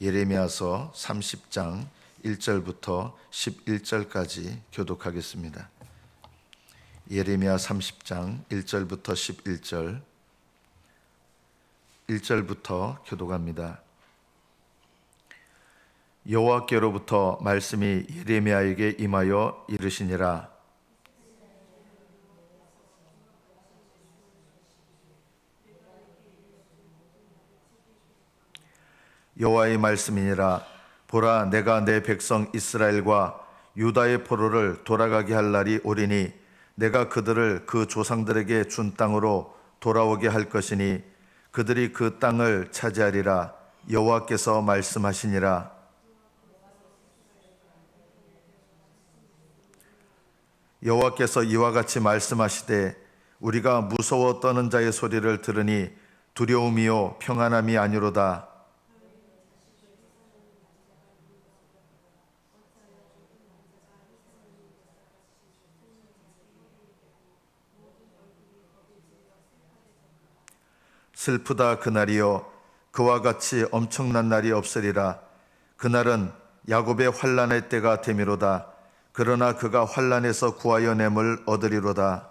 예레미야서 30장 1절부터 11절까지 교독하겠습니다. 예레미야 30장 1절부터 11절 1절부터 교독합니다. 여호와께로부터 말씀이 예레미야에게 임하여 이르시니라. 여호와의 말씀이니라. 보라, 내가 내 백성 이스라엘과 유다의 포로를 돌아가게 할 날이 오리니 내가 그들을 그 조상들에게 준 땅으로 돌아오게 할 것이니 그들이 그 땅을 차지하리라. 여호와께서 말씀하시니라. 여호와께서 이와 같이 말씀하시되 우리가 무서워 떠는 자의 소리를 들으니 두려움이요 평안함이 아니로다. 슬프다 그날이요, 그와 같이 엄청난 날이 없으리라. 그날은 야곱의 환난의 때가 되미로다. 그러나 그가 환난에서 구하여 냄을 얻으리로다.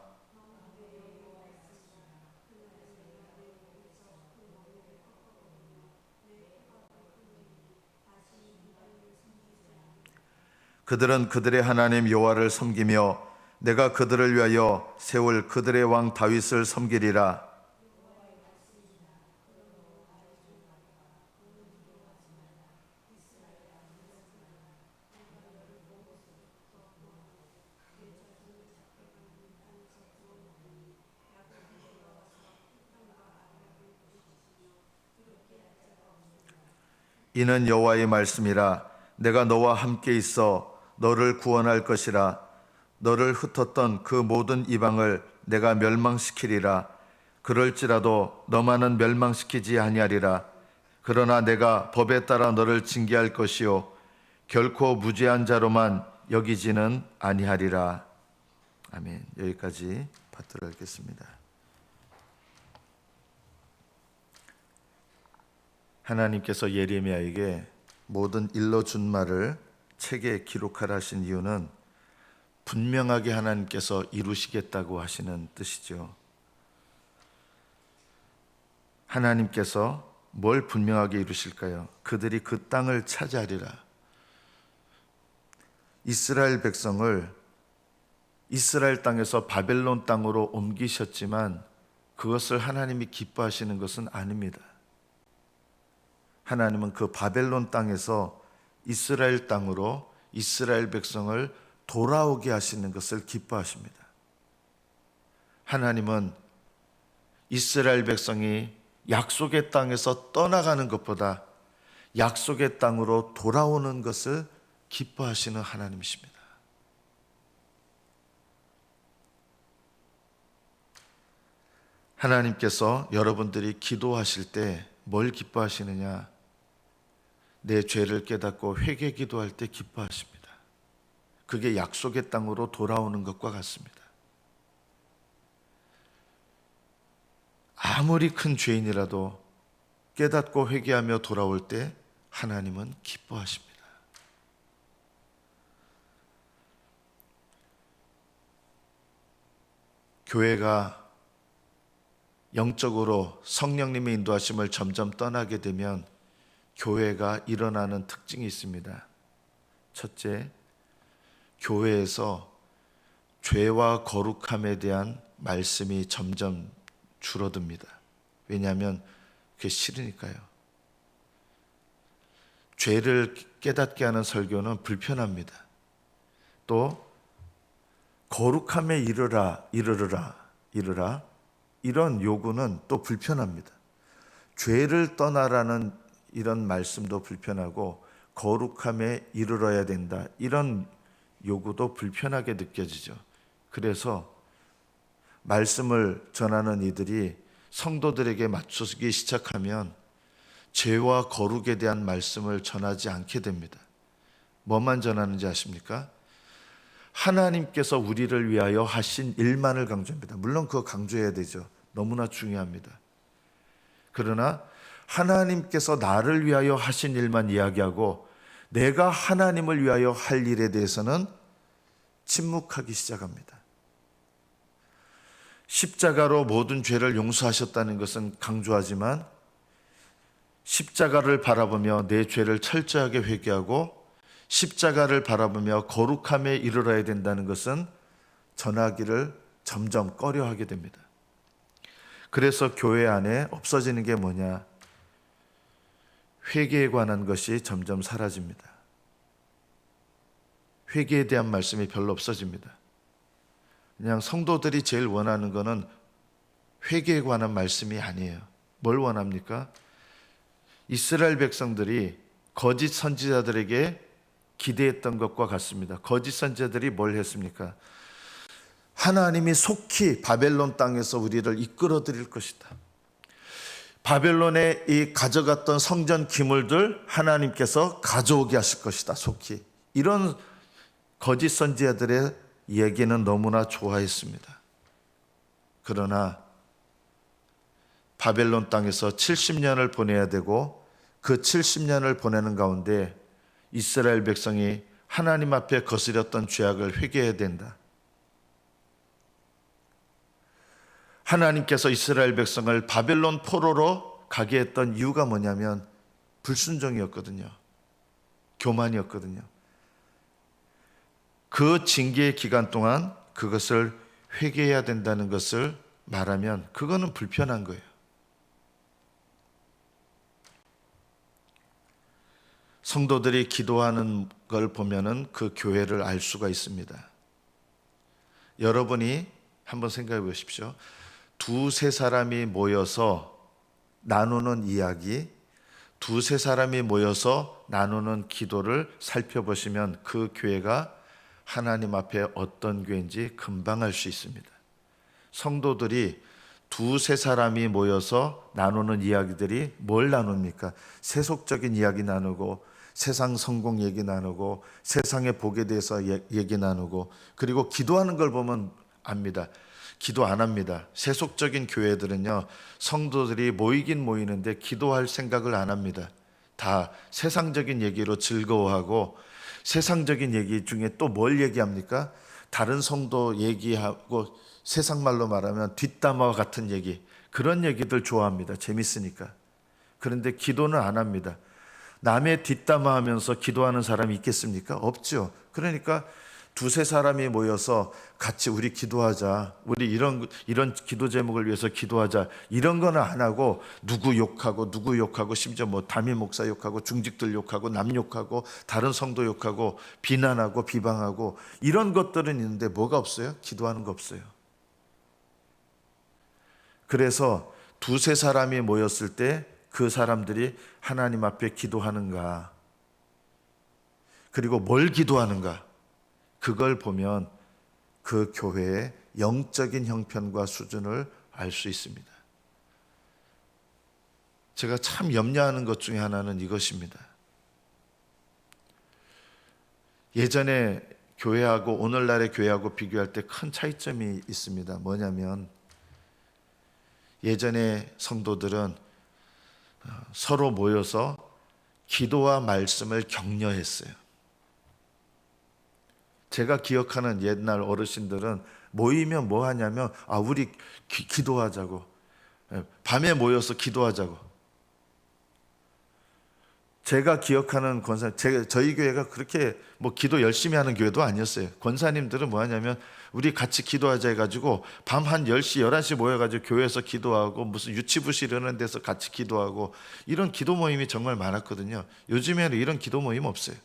그들은 그들의 하나님 여호와를 섬기며 내가 그들을 위하여 세울 그들의 왕 다윗을 섬기리라. 이는 여호와의 말씀이라. 내가 너와 함께 있어 너를 구원할 것이라. 너를 흩었던 그 모든 이방을 내가 멸망시키리라. 그럴지라도 너만은 멸망시키지 아니하리라. 그러나 내가 법에 따라 너를 징계할 것이요 결코 무죄한 자로만 여기지는 아니하리라. 아멘. 여기까지 받들어 읽겠습니다. 하나님께서 예레미야에게 모든 일러준 말을 책에 기록하라 하신 이유는 분명하게 하나님께서 이루시겠다고 하시는 뜻이죠. 하나님께서 뭘 분명하게 이루실까요? 그들이 그 땅을 차지하리라. 이스라엘 백성을 이스라엘 땅에서 바벨론 땅으로 옮기셨지만 그것을 하나님이 기뻐하시는 것은 아닙니다. 하나님은 그 바벨론 땅에서 이스라엘 땅으로 이스라엘 백성을 돌아오게 하시는 것을 기뻐하십니다. 하나님은 이스라엘 백성이 약속의 땅에서 떠나가는 것보다 약속의 땅으로 돌아오는 것을 기뻐하시는 하나님이십니다. 하나님께서 여러분들이 기도하실 때 뭘 기뻐하시느냐? 내 죄를 깨닫고 회개 기도할 때 기뻐하십니다. 그게 약속의 땅으로 돌아오는 것과 같습니다. 아무리 큰 죄인이라도 깨닫고 회개하며 돌아올 때 하나님은 기뻐하십니다. 교회가 영적으로 성령님의 인도하심을 점점 떠나게 되면 교회가 일어나는 특징이 있습니다. 첫째, 교회에서 죄와 거룩함에 대한 말씀이 점점 줄어듭니다. 왜냐하면 그게 싫으니까요. 죄를 깨닫게 하는 설교는 불편합니다. 또 거룩함에 이르라 이런 요구는 또 불편합니다. 죄를 떠나라는 이런 말씀도 불편하고 거룩함에 이르러야 된다 이런 요구도 불편하게 느껴지죠. 그래서 말씀을 전하는 이들이 성도들에게 맞추기 시작하면 죄와 거룩에 대한 말씀을 전하지 않게 됩니다. 뭐만 전하는지 아십니까? 하나님께서 우리를 위하여 하신 일만을 강조합니다. 물론 그거 강조해야 되죠. 너무나 중요합니다. 그러나 하나님께서 나를 위하여 하신 일만 이야기하고 내가 하나님을 위하여 할 일에 대해서는 침묵하기 시작합니다. 십자가로 모든 죄를 용서하셨다는 것은 강조하지만 십자가를 바라보며 내 죄를 철저하게 회개하고 십자가를 바라보며 거룩함에 이르러야 된다는 것은 전하기를 점점 꺼려하게 됩니다. 그래서 교회 안에 없어지는 게 뭐냐? 회개에 관한 것이 점점 사라집니다. 회개에 대한 말씀이 별로 없어집니다. 그냥 성도들이 제일 원하는 것은 회개에 관한 말씀이 아니에요. 뭘 원합니까? 이스라엘 백성들이 거짓 선지자들에게 기대했던 것과 같습니다. 거짓 선지자들이 뭘 했습니까? 하나님이 속히 바벨론 땅에서 우리를 이끌어 드릴 것이다. 바벨론에 이 가져갔던 성전 기물들 하나님께서 가져오게 하실 것이다. 속히. 이런 거짓 선지자들의 얘기는 너무나 좋아했습니다. 그러나 바벨론 땅에서 70년을 보내야 되고 그 70년을 보내는 가운데 이스라엘 백성이 하나님 앞에 거스렸던 죄악을 회개해야 된다. 하나님께서 이스라엘 백성을 바벨론 포로로 가게 했던 이유가 뭐냐면 불순종이었거든요. 교만이었거든요. 그 징계의 기간 동안 그것을 회개해야 된다는 것을 말하면 그거는 불편한 거예요. 성도들이 기도하는 걸 보면은 그 교회를 알 수가 있습니다. 여러분이 한번 생각해 보십시오. 두세 사람이 모여서 나누는 이야기, 두세 사람이 모여서 나누는 기도를 살펴보시면 그 교회가 하나님 앞에 어떤 교회인지 금방 알 수 있습니다. 성도들이 두세 사람이 모여서 나누는 이야기들이 뭘 나눕니까? 세속적인 이야기 나누고 세상 성공 얘기 나누고 세상의 복에 대해서 얘기 나누고 그리고 기도하는 걸 보면 압니다. 기도 안 합니다. 세속적인 교회들은요, 성도들이 모이긴 모이는데 기도할 생각을 안 합니다. 다 세상적인 얘기로 즐거워하고 세상적인 얘기 중에 또 뭘 얘기합니까? 다른 성도 얘기하고 세상 말로 말하면 뒷담화와 같은 얘기, 그런 얘기들 좋아합니다. 재밌으니까. 그런데 기도는 안 합니다. 남의 뒷담화하면서 기도하는 사람이 있겠습니까? 없죠. 그러니까 두세 사람이 모여서 같이 우리 기도하자, 우리 이런 기도 제목을 위해서 기도하자, 이런 거는 안 하고 누구 욕하고 심지어 뭐 담임 목사 욕하고 중직들 욕하고 남 욕하고 다른 성도 욕하고 비난하고 비방하고 이런 것들은 있는데 뭐가 없어요? 기도하는 거 없어요. 그래서 두세 사람이 모였을 때 그 사람들이 하나님 앞에 기도하는가, 그리고 뭘 기도하는가, 그걸 보면 그 교회의 영적인 형편과 수준을 알 수 있습니다. 제가 참 염려하는 것 중에 하나는 이것입니다. 예전에 교회하고 오늘날의 교회하고 비교할 때 큰 차이점이 있습니다. 뭐냐면 예전에 성도들은 서로 모여서 기도와 말씀을 격려했어요. 제가 기억하는 옛날 어르신들은 모이면 뭐 하냐면 우리 기도하자고, 밤에 모여서 기도하자고. 제가 기억하는 저희 교회가 그렇게 뭐 기도 열심히 하는 교회도 아니었어요. 권사님들은 뭐 하냐면 우리 같이 기도하자 해가지고 밤 한 10시, 11시 모여가지고 교회에서 기도하고 무슨 유치부시 이러는 데서 같이 기도하고 이런 기도 모임이 정말 많았거든요. 요즘에는 이런 기도 모임 없어요.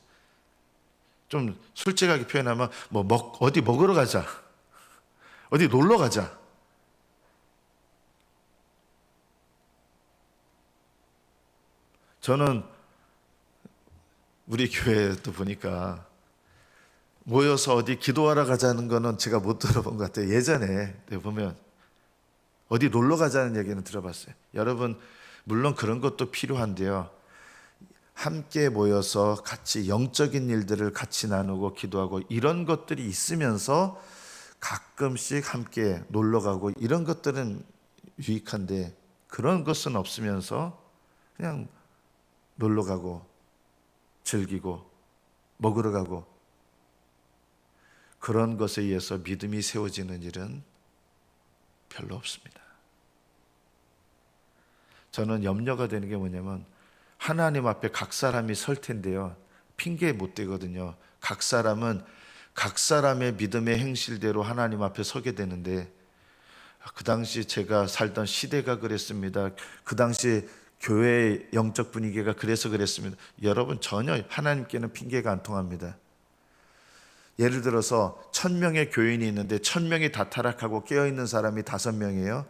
좀 솔직하게 표현하면 어디 먹으러 가자, 어디 놀러 가자. 저는 우리 교회도 보니까 모여서 어디 기도하러 가자는 거는 제가 못 들어본 것 같아요. 예전에 보면 어디 놀러 가자는 얘기는 들어봤어요. 여러분, 물론 그런 것도 필요한데요, 함께 모여서 같이 영적인 일들을 같이 나누고 기도하고 이런 것들이 있으면서 가끔씩 함께 놀러 가고 이런 것들은 유익한데 그런 것은 없으면서 그냥 놀러 가고 즐기고 먹으러 가고 그런 것에 의해서 믿음이 세워지는 일은 별로 없습니다. 저는 염려가 되는 게 뭐냐면 하나님 앞에 각 사람이 설 텐데요. 핑계 못 대거든요. 각 사람은 각 사람의 믿음의 행실대로 하나님 앞에 서게 되는데 그 당시 제가 살던 시대가 그랬습니다. 그 당시 교회의 영적 분위기가 그래서 그랬습니다. 여러분 전혀 하나님께는 핑계가 안 통합니다. 예를 들어서 1000명의 교인이 있는데 1000명이 다 타락하고 깨어있는 사람이 5명이에요.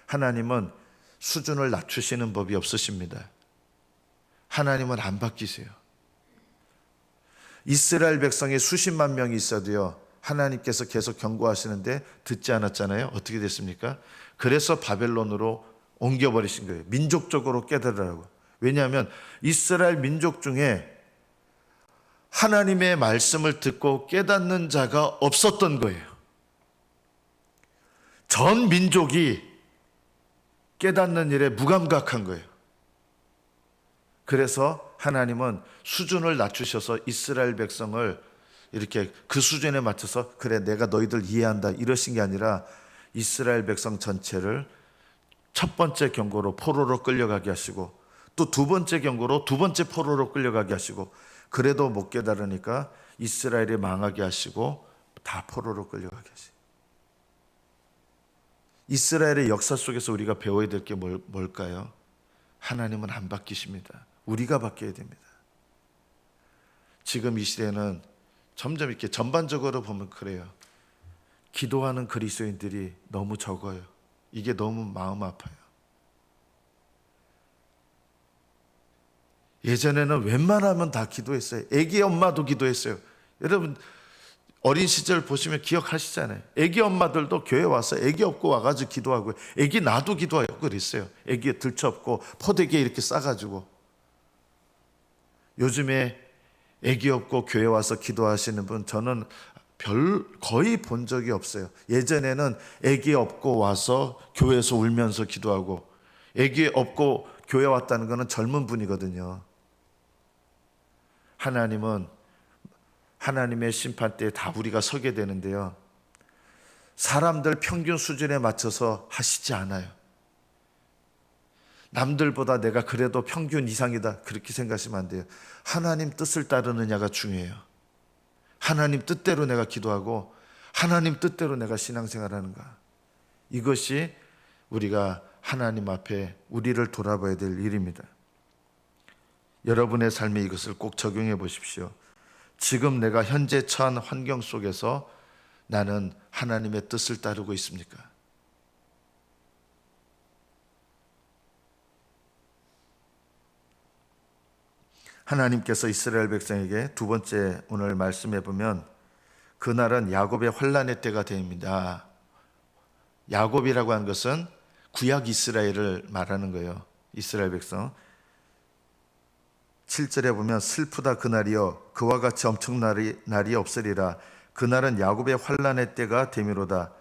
하나님은 수준을 낮추시는 법이 없으십니다. 하나님은 안 바뀌세요. 이스라엘 백성이 수십만 명이 있어도요, 하나님께서 계속 경고하시는데 듣지 않았잖아요. 어떻게 됐습니까? 그래서 바벨론으로 옮겨버리신 거예요. 민족적으로 깨달으라고. 왜냐하면 이스라엘 민족 중에 하나님의 말씀을 듣고 깨닫는 자가 없었던 거예요. 전 민족이 깨닫는 일에 무감각한 거예요. 그래서 하나님은 수준을 낮추셔서 이스라엘 백성을 이렇게 그 수준에 맞춰서 그래 내가 너희들 이해한다 이러신 게 아니라 이스라엘 백성 전체를 첫 번째 경고로 포로로 끌려가게 하시고 또 두 번째 경고로 두 번째 포로로 끌려가게 하시고 그래도 못 깨달으니까 이스라엘이 망하게 하시고 다 포로로 끌려가게 하시고 이스라엘의 역사 속에서 우리가 배워야 될 게 뭘까요? 하나님은 안 바뀌십니다. 우리가 바뀌어야 됩니다. 지금 이 시대는 점점 이렇게 전반적으로 보면 그래요. 기도하는 그리스도인들이 너무 적어요. 이게 너무 마음 아파요. 예전에는 웬만하면 다 기도했어요. 애기 엄마도 기도했어요. 여러분 어린 시절 보시면 기억하시잖아요. 애기 엄마들도 교회 와서 애기 업고 와가지고 기도하고 애기 낳아도 기도하고 그랬어요. 애기 들쳐업고 포대기에 이렇게 싸가지고. 요즘에 애기 업고 교회 와서 기도하시는 분 저는 거의 본 적이 없어요. 예전에는 애기 업고 와서 교회에서 울면서 기도하고 애기 업고 교회 왔다는 것은 젊은 분이거든요. 하나님은 하나님의 심판 때에 다 우리가 서게 되는데요. 사람들 평균 수준에 맞춰서 하시지 않아요. 남들보다 내가 그래도 평균 이상이다 그렇게 생각하시면 안 돼요. 하나님 뜻을 따르느냐가 중요해요. 하나님 뜻대로 내가 기도하고 하나님 뜻대로 내가 신앙생활하는가. 이것이 우리가 하나님 앞에 우리를 돌아봐야 될 일입니다. 여러분의 삶에 이것을 꼭 적용해 보십시오. 지금 내가 현재 처한 환경 속에서 나는 하나님의 뜻을 따르고 있습니까? 하나님께서 이스라엘 백성에게 두 번째 오늘 말씀해 보면 그날은 야곱의 환난의 때가 됩니다. 야곱이라고 하는 것은 구약 이스라엘을 말하는 거예요. 이스라엘 백성. 7절에 보면 슬프다 그날이여 그와 같이 엄청난 날이 없으리라. 그날은 야곱의 환난의 때가 되미로다.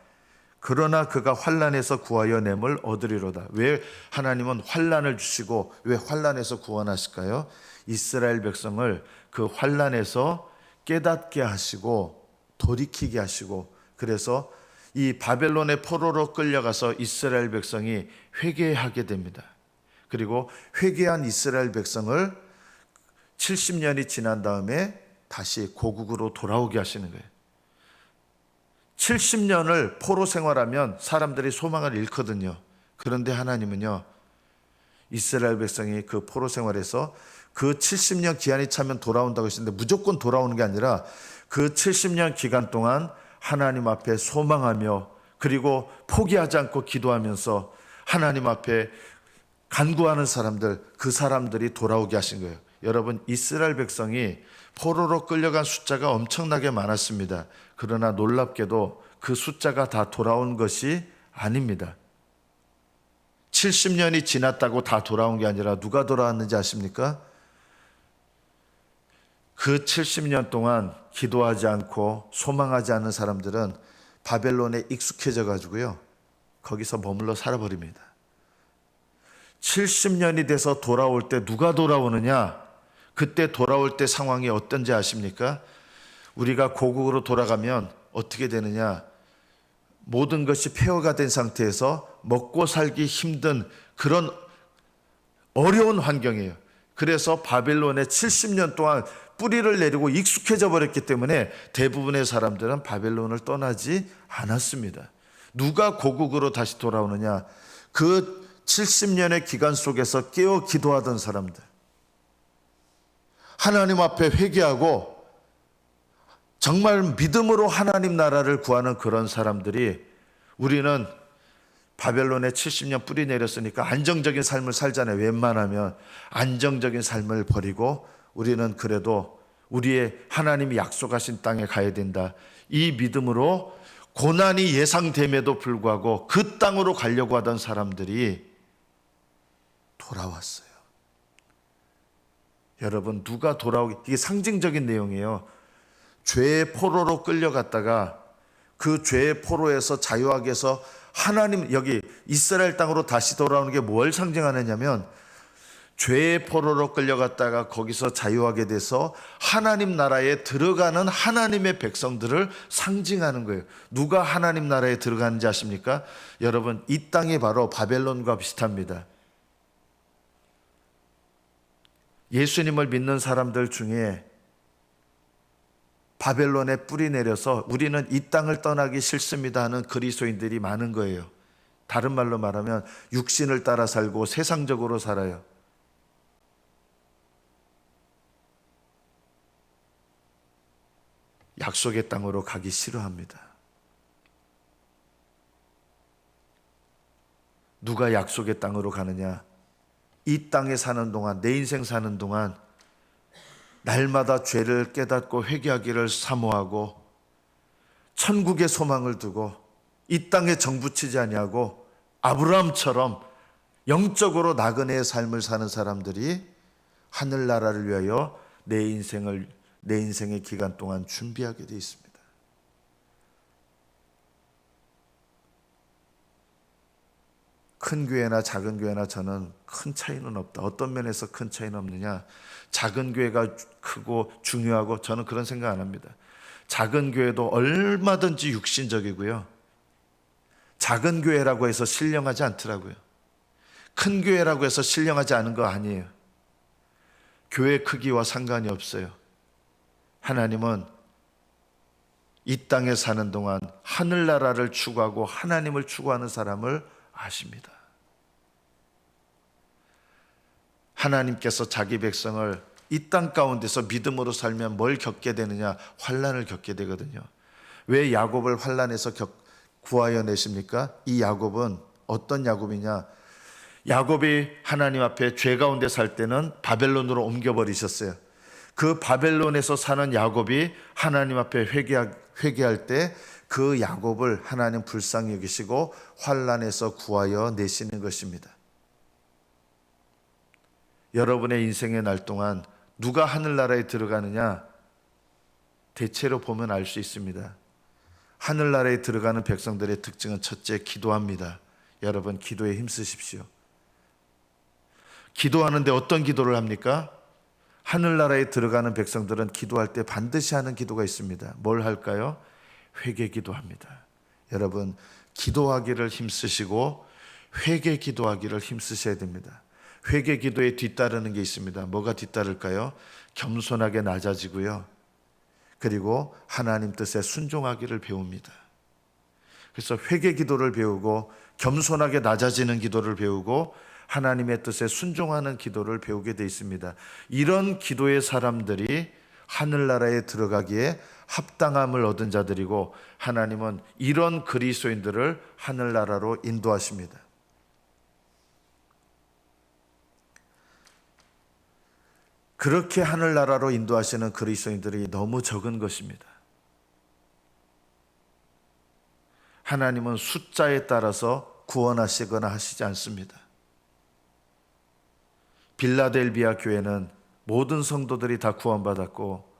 그러나 그가 환난에서 구하여 냄을 얻으리로다. 왜 하나님은 환난을 주시고 왜 환난에서 구원하실까요? 이스라엘 백성을 그 환난에서 깨닫게 하시고 돌이키게 하시고 그래서 이 바벨론의 포로로 끌려가서 이스라엘 백성이 회개하게 됩니다. 그리고 회개한 이스라엘 백성을 70년이 지난 다음에 다시 고국으로 돌아오게 하시는 거예요. 70년을 포로 생활하면 사람들이 소망을 잃거든요. 그런데 하나님은요, 이스라엘 백성이 그 포로 생활에서 그 70년 기한이 차면 돌아온다고 하시는데 무조건 돌아오는 게 아니라 그 70년 기간 동안 하나님 앞에 소망하며 그리고 포기하지 않고 기도하면서 하나님 앞에 간구하는 사람들, 그 사람들이 돌아오게 하신 거예요. 여러분, 이스라엘 백성이 포로로 끌려간 숫자가 엄청나게 많았습니다. 그러나 놀랍게도 그 숫자가 다 돌아온 것이 아닙니다. 70년이 지났다고 다 돌아온 게 아니라 누가 돌아왔는지 아십니까? 그 70년 동안 기도하지 않고 소망하지 않는 사람들은 바벨론에 익숙해져 가지고요, 거기서 머물러 살아버립니다. 70년이 돼서 돌아올 때 누가 돌아오느냐? 그때 돌아올 때 상황이 어떤지 아십니까? 우리가 고국으로 돌아가면 어떻게 되느냐? 모든 것이 폐허가 된 상태에서 먹고 살기 힘든 그런 어려운 환경이에요. 그래서 바벨론에 70년 동안 뿌리를 내리고 익숙해져 버렸기 때문에 대부분의 사람들은 바벨론을 떠나지 않았습니다. 누가 고국으로 다시 돌아오느냐? 그 70년의 기간 속에서 깨어 기도하던 사람들, 하나님 앞에 회개하고 정말 믿음으로 하나님 나라를 구하는 그런 사람들이, 우리는 바벨론에 70년 뿌리 내렸으니까 안정적인 삶을 살잖아요. 웬만하면 안정적인 삶을 버리고 우리는 그래도 우리의 하나님이 약속하신 땅에 가야 된다, 이 믿음으로 고난이 예상됨에도 불구하고 그 땅으로 가려고 하던 사람들이 돌아왔어요. 여러분, 누가 돌아오기, 이게 상징적인 내용이에요. 죄의 포로로 끌려갔다가 그 죄의 포로에서 자유하게 해서 하나님, 여기 이스라엘 땅으로 다시 돌아오는 게 뭘 상징하느냐면, 죄의 포로로 끌려갔다가 거기서 자유하게 돼서 하나님 나라에 들어가는 하나님의 백성들을 상징하는 거예요. 누가 하나님 나라에 들어가는지 아십니까? 여러분, 이 땅이 바로 바벨론과 비슷합니다. 예수님을 믿는 사람들 중에 바벨론에 뿌리 내려서 우리는 이 땅을 떠나기 싫습니다 하는 그리스도인들이 많은 거예요. 다른 말로 말하면 육신을 따라 살고 세상적으로 살아요. 약속의 땅으로 가기 싫어합니다. 누가 약속의 땅으로 가느냐? 이 땅에 사는 동안, 내 인생 사는 동안 날마다 죄를 깨닫고 회개하기를 사모하고 천국의 소망을 두고 이 땅에 정붙이지 아니하고 아브라함처럼 영적으로 나그네의 삶을 사는 사람들이 하늘나라를 위하여 내 인생의 기간 동안 준비하게 되어 있습니다. 큰 교회나 작은 교회나 저는 큰 차이는 없다. 어떤 면에서 큰 차이는 없느냐? 작은 교회가 크고 중요하고, 저는 그런 생각 안 합니다. 작은 교회도 얼마든지 육신적이고요, 작은 교회라고 해서 신령하지 않더라고요. 큰 교회라고 해서 신령하지 않은 거 아니에요. 교회 크기와 상관이 없어요. 하나님은 이 땅에 사는 동안 하늘나라를 추구하고 하나님을 추구하는 사람을 아십니다. 하나님께서 자기 백성을 이 땅 가운데서 믿음으로 살면 뭘 겪게 되느냐? 환난을 겪게 되거든요. 왜 야곱을 환난에서 구하여 내십니까? 이 야곱은 어떤 야곱이냐? 야곱이 하나님 앞에 죄 가운데 살 때는 바벨론으로 옮겨버리셨어요. 그 바벨론에서 사는 야곱이 하나님 앞에 회개할 때 그 야곱을 하나님 불쌍히 여기시고 환난에서 구하여 내시는 것입니다. 여러분의 인생의 날 동안 누가 하늘나라에 들어가느냐? 대체로 보면 알 수 있습니다. 하늘나라에 들어가는 백성들의 특징은 첫째, 기도합니다. 여러분, 기도에 힘쓰십시오. 기도하는데 어떤 기도를 합니까? 하늘나라에 들어가는 백성들은 기도할 때 반드시 하는 기도가 있습니다. 뭘 할까요? 회개 기도합니다. 여러분, 기도하기를 힘쓰시고 회개 기도하기를 힘쓰셔야 됩니다. 회개 기도에 뒤따르는 게 있습니다. 뭐가 뒤따를까요? 겸손하게 낮아지고요, 그리고 하나님 뜻에 순종하기를 배웁니다. 그래서 회개 기도를 배우고 겸손하게 낮아지는 기도를 배우고 하나님의 뜻에 순종하는 기도를 배우게 되어 있습니다. 이런 기도의 사람들이 하늘나라에 들어가기에 합당함을 얻은 자들이고, 하나님은 이런 그리스도인들을 하늘나라로 인도하십니다. 그렇게 하늘나라로 인도하시는 그리스도인들이 너무 적은 것입니다. 하나님은 숫자에 따라서 구원하시거나 하시지 않습니다. 빌라델비아 교회는 모든 성도들이 다 구원받았고,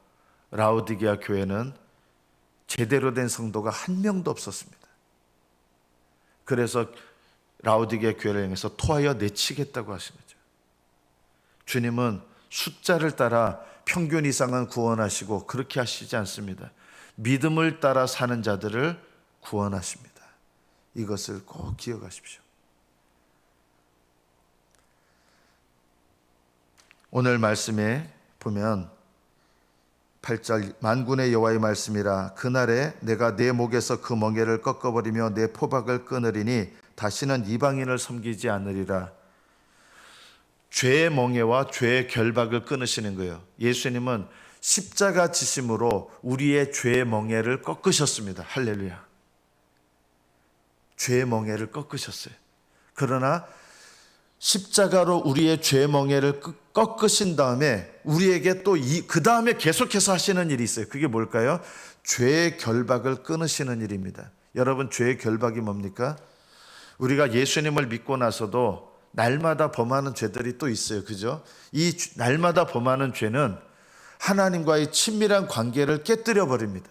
라오디게아 교회는 제대로 된 성도가 한 명도 없었습니다. 그래서 라오디게 교회를 향해서 토하여 내치겠다고 하신 거죠. 주님은 숫자를 따라 평균 이상은 구원하시고 그렇게 하시지 않습니다. 믿음을 따라 사는 자들을 구원하십니다. 이것을 꼭 기억하십시오. 오늘 말씀에 보면 8절 만군의 여호와의 말씀이라 그날에 내가 내 목에서 그 멍에를 꺾어버리며 내 포박을 끊으리니 다시는 이방인을 섬기지 않으리라. 죄의 멍에와 죄의 결박을 끊으시는 거예요. 예수님은 십자가 지심으로 우리의 죄의 멍에를 꺾으셨습니다. 할렐루야. 죄의 멍에를 꺾으셨어요. 그러나 십자가로 우리의 죄의 멍에를 꺾으신 다음에 우리에게 또 그 다음에 계속해서 하시는 일이 있어요. 그게 뭘까요? 죄의 결박을 끊으시는 일입니다. 여러분, 죄의 결박이 뭡니까? 우리가 예수님을 믿고 나서도 날마다 범하는 죄들이 또 있어요. 그죠? 이 날마다 범하는 죄는 하나님과의 친밀한 관계를 깨뜨려 버립니다.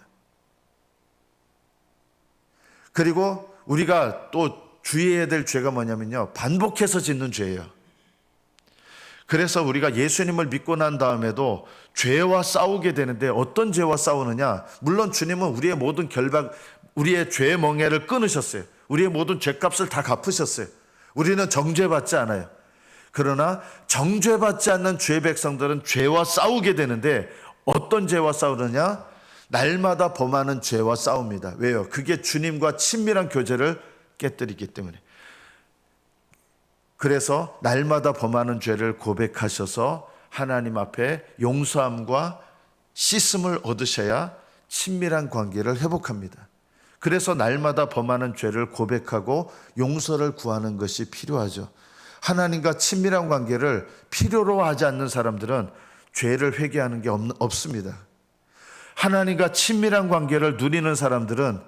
그리고 우리가 또 주의해야 될 죄가 뭐냐면요, 반복해서 짓는 죄예요. 그래서 우리가 예수님을 믿고 난 다음에도 죄와 싸우게 되는데 어떤 죄와 싸우느냐? 물론 주님은 우리의 모든 결박, 우리의 죄의 멍에를 끊으셨어요. 우리의 모든 죄값을 다 갚으셨어요. 우리는 정죄받지 않아요. 그러나 정죄받지 않는 죄 백성들은 죄와 싸우게 되는데 어떤 죄와 싸우느냐? 날마다 범하는 죄와 싸웁니다. 왜요? 그게 주님과 친밀한 교제를 깨뜨리기 때문에. 그래서 날마다 범하는 죄를 고백하셔서 하나님 앞에 용서함과 씻음을 얻으셔야 친밀한 관계를 회복합니다. 그래서 날마다 범하는 죄를 고백하고 용서를 구하는 것이 필요하죠. 하나님과 친밀한 관계를 필요로 하지 않는 사람들은 죄를 회개하는 게 없습니다. 하나님과 친밀한 관계를 누리는 사람들은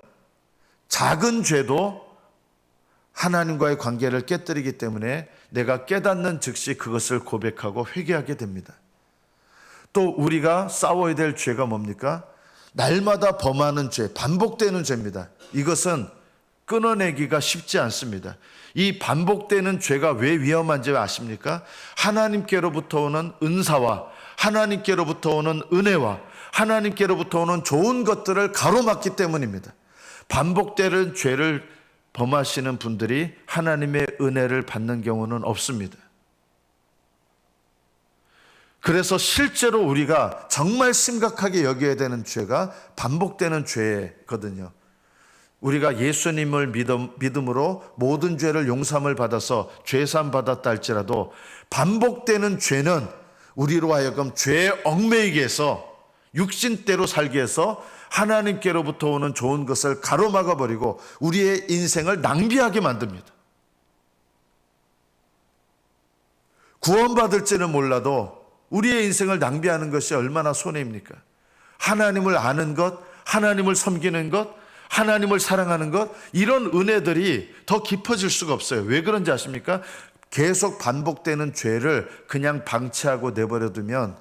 작은 죄도 하나님과의 관계를 깨뜨리기 때문에 내가 깨닫는 즉시 그것을 고백하고 회개하게 됩니다. 또 우리가 싸워야 될 죄가 뭡니까? 날마다 범하는 죄, 반복되는 죄입니다. 이것은 끊어내기가 쉽지 않습니다. 이 반복되는 죄가 왜 위험한지 아십니까? 하나님께로부터 오는 은사와 하나님께로부터 오는 은혜와 하나님께로부터 오는 좋은 것들을 가로막기 때문입니다. 반복되는 죄를 범하시는 분들이 하나님의 은혜를 받는 경우는 없습니다. 그래서 실제로 우리가 정말 심각하게 여겨야 되는 죄가 반복되는 죄거든요. 우리가 예수님을 믿음으로 모든 죄를 용서함을 받아서 죄사함 받았다 할지라도 반복되는 죄는 우리로 하여금 죄에 얽매이게 해서 육신대로 살게 해서 하나님께로부터 오는 좋은 것을 가로막아 버리고 우리의 인생을 낭비하게 만듭니다. 구원받을지는 몰라도 우리의 인생을 낭비하는 것이 얼마나 손해입니까? 하나님을 아는 것, 하나님을 섬기는 것, 하나님을 사랑하는 것, 이런 은혜들이 더 깊어질 수가 없어요. 왜 그런지 아십니까? 계속 반복되는 죄를 그냥 방치하고 내버려 두면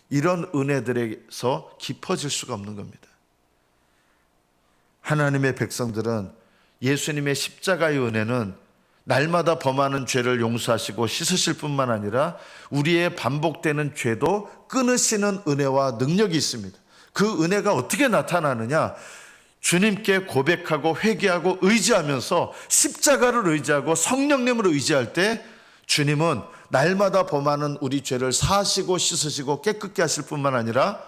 이런 은혜들에서 깊어질 수가 없는 겁니다. 하나님의 백성들은 예수님의 십자가의 은혜는 날마다 범하는 죄를 용서하시고 씻으실 뿐만 아니라 우리의 반복되는 죄도 끊으시는 은혜와 능력이 있습니다. 그 은혜가 어떻게 나타나느냐? 주님께 고백하고 회개하고 의지하면서 십자가를 의지하고 성령님을 의지할 때 주님은 날마다 범하는 우리 죄를 사하시고 씻으시고 깨끗게 하실 뿐만 아니라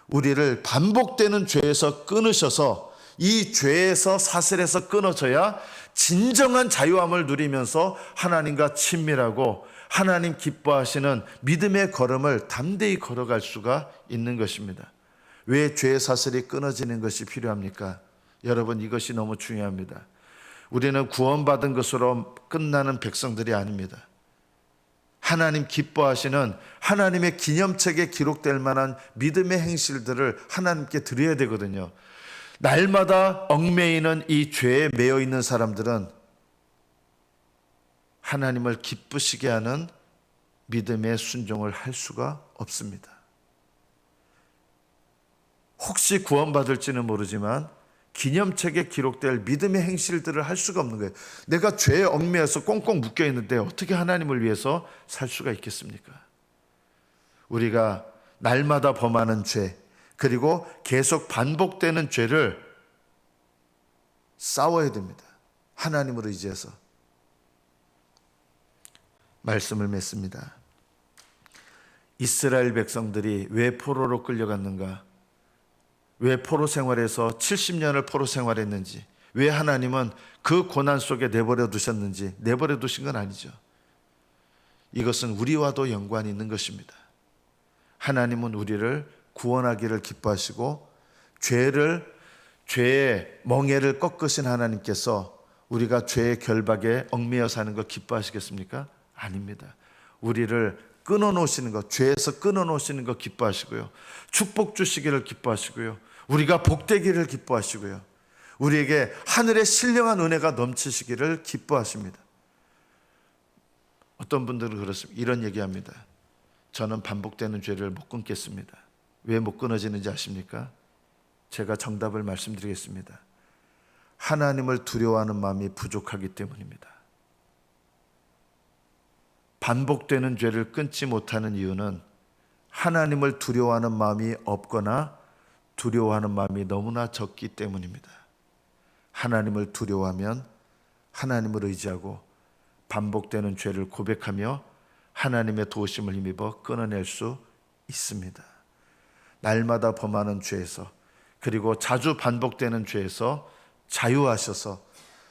우리를 반복되는 죄에서 끊으셔서 이 죄에서 사슬에서 끊어져야 진정한 자유함을 누리면서 하나님과 친밀하고 하나님 기뻐하시는 믿음의 걸음을 담대히 걸어갈 수가 있는 것입니다. 왜 죄의 사슬이 끊어지는 것이 필요합니까? 여러분, 이것이 너무 중요합니다. 우리는 구원받은 것으로 끝나는 백성들이 아닙니다. 하나님 기뻐하시는 하나님의 기념책에 기록될 만한 믿음의 행실들을 하나님께 드려야 되거든요. 날마다 얽매이는 이 죄에 매여 있는 사람들은 하나님을 기쁘시게 하는 믿음의 순종을 할 수가 없습니다. 혹시 구원받을지는 모르지만 기념책에 기록될 믿음의 행실들을 할 수가 없는 거예요. 내가 죄에 얽매여서 꽁꽁 묶여 있는데 어떻게 하나님을 위해서 살 수가 있겠습니까? 우리가 날마다 범하는 죄, 그리고 계속 반복되는 죄를 싸워야 됩니다. 하나님을 의지해서. 말씀을 맺습니다. 이스라엘 백성들이 왜 포로로 끌려갔는가? 왜 포로 생활에서 70년을 포로 생활했는지, 왜 하나님은 그 고난 속에 내버려 두셨는지, 내버려 두신 건 아니죠. 이것은 우리와도 연관이 있는 것입니다. 하나님은 우리를 구원하기를 기뻐하시고 죄의 멍에를 꺾으신 하나님께서 우리가 죄의 결박에 얽매여 사는 것 기뻐하시겠습니까? 아닙니다. 우리를 끊어놓으시는 것, 죄에서 끊어놓으시는 것 기뻐하시고요. 축복 주시기를 기뻐하시고요. 우리가 복되기를 기뻐하시고요. 우리에게 하늘의 신령한 은혜가 넘치시기를 기뻐하십니다. 어떤 분들은 그렇습니다. 이런 얘기합니다. 저는 반복되는 죄를 못 끊겠습니다. 왜 못 끊어지는지 아십니까? 제가 정답을 말씀드리겠습니다. 하나님을 두려워하는 마음이 부족하기 때문입니다. 반복되는 죄를 끊지 못하는 이유는 하나님을 두려워하는 마음이 없거나 두려워하는 마음이 너무나 적기 때문입니다. 하나님을 두려워하면 하나님을 의지하고 반복되는 죄를 고백하며 하나님의 도우심을 힘입어 끊어낼 수 있습니다. 날마다 범하는 죄에서, 그리고 자주 반복되는 죄에서 자유하셔서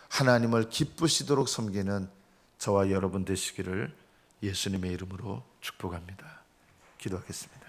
하나님을 기쁘시도록 섬기는 저와 여러분 되시기를 예수님의 이름으로 축복합니다. 기도하겠습니다.